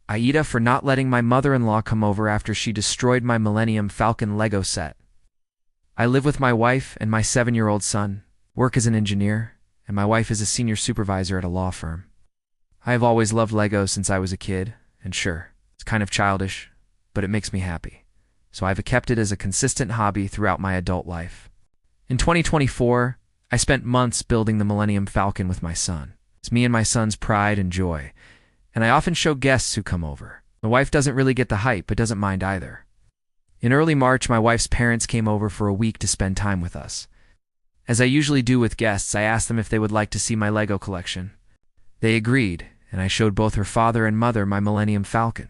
AITA for not letting my mother-in-law come over after she destroyed my Millennium Falcon Lego set. I live with my wife and my 7-year-old son, work as an engineer, and my wife is a senior supervisor at a law firm. I have always loved Lego since I was a kid, and sure, it's kind of childish, but it makes me happy. So I've kept it as a consistent hobby throughout my adult life. In 2024, I spent months building the Millennium Falcon with my son. It's me and my son's pride and joy, and I often show guests who come over. My wife doesn't really get the hype, but doesn't mind either. In early March, my wife's parents came over for a week to spend time with us. As I usually do with guests, I asked them if they would like to see my Lego collection. They agreed, and I showed both her father and mother my Millennium Falcon.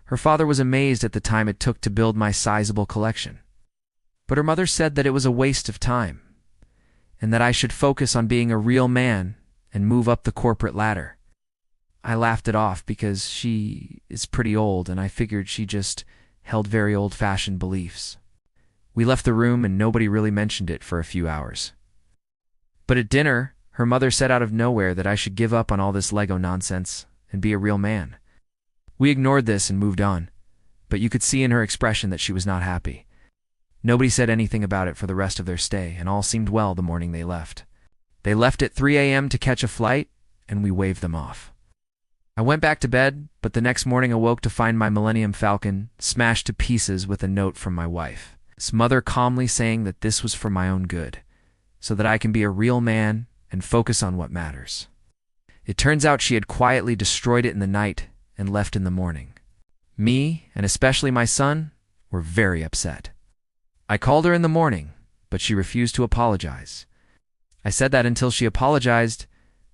Her father was amazed at the time it took to build my sizable collection. But her mother said that it was a waste of time, and that I should focus on being a real man and move up the corporate ladder. I laughed it off because she is pretty old, and I figured she just held very old-fashioned beliefs. We left the room and nobody really mentioned it for a few hours. But at dinner, her mother said out of nowhere that I should give up on all this Lego nonsense and be a real man. We ignored this and moved on, but you could see in her expression that she was not happy. Nobody said anything about it for the rest of their stay, and all seemed well the morning they left. They left at 3 a.m. to catch a flight, and we waved them off. I went back to bed, but the next morning awoke to find my Millennium Falcon smashed to pieces with a note from my wife. His mother calmly saying that this was for my own good, so that I can be a real man and focus on what matters. It turns out she had quietly destroyed it in the night and left in the morning. Me, and especially my son, were very upset. I called her in the morning, but she refused to apologize. I said that until she apologized,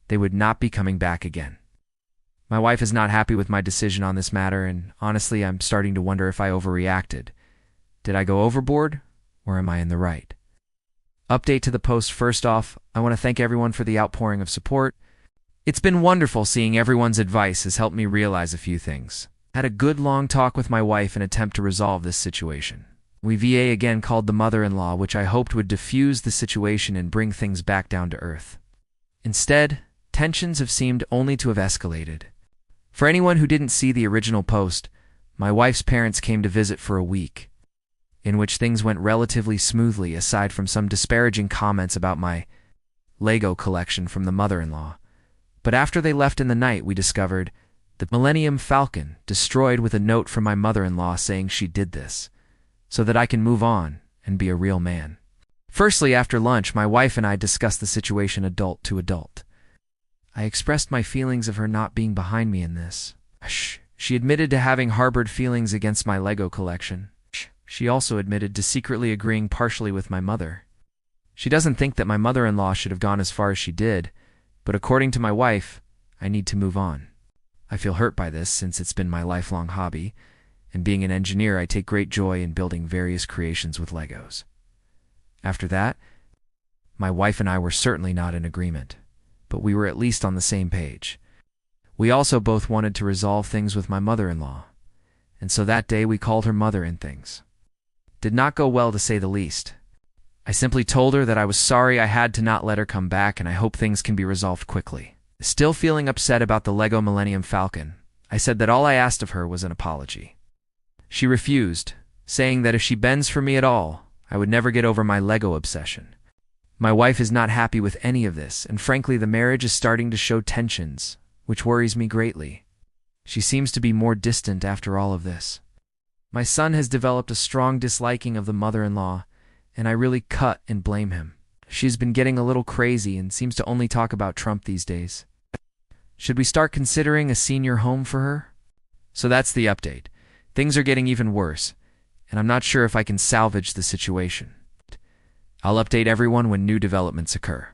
they would not be coming back again. My wife is not happy with my decision on this matter, and honestly, I'm starting to wonder if I overreacted. Did I go overboard, or am I in the right? Update to the post. First off, I want to thank everyone for the outpouring of support. It's been wonderful seeing everyone's advice has helped me realize a few things. I had a good long talk with my wife in an attempt to resolve this situation. We VA again called the mother-in-law, which I hoped would diffuse the situation and bring things back down to earth. Instead, tensions have seemed only to have escalated. For anyone who didn't see the original post, my wife's parents came to visit for a week, in which things went relatively smoothly aside from some disparaging comments about my Lego collection from the mother-in-law. But after they left in the night, we discovered the Millennium Falcon destroyed with a note from my mother-in-law saying she did this, so that I can move on and be a real man. Firstly, after lunch, my wife and I discussed the situation adult to adult. I expressed my feelings of her not being behind me in this. She admitted to having harbored feelings against my Lego collection. She also admitted to secretly agreeing partially with my mother. She doesn't think that my mother-in-law should have gone as far as she did, but according to my wife, I need to move on. I feel hurt by this since it's been my lifelong hobby, and being an engineer, I take great joy in building various creations with Legos. After that, my wife and I were certainly not in agreement, but we were at least on the same page. We also both wanted to resolve things with my mother-in-law, and so that day we called her mother and things. Did not go well, to say the least. I simply told her that I was sorry I had to not let her come back, and I hope things can be resolved quickly. Still feeling upset about the Lego Millennium Falcon, I said that all I asked of her was an apology. She refused, saying that if she bends for me at all, I would never get over my Lego obsession. My wife is not happy with any of this, and frankly, the marriage is starting to show tensions, which worries me greatly. She seems to be more distant after all of this. My son has developed a strong disliking of the mother-in-law, and I really cut and blame him. She's been getting a little crazy and seems to only talk about Trump these days. Should we start considering a senior home for her? So that's the update. Things are getting even worse, and I'm not sure if I can salvage the situation. I'll update everyone when new developments occur.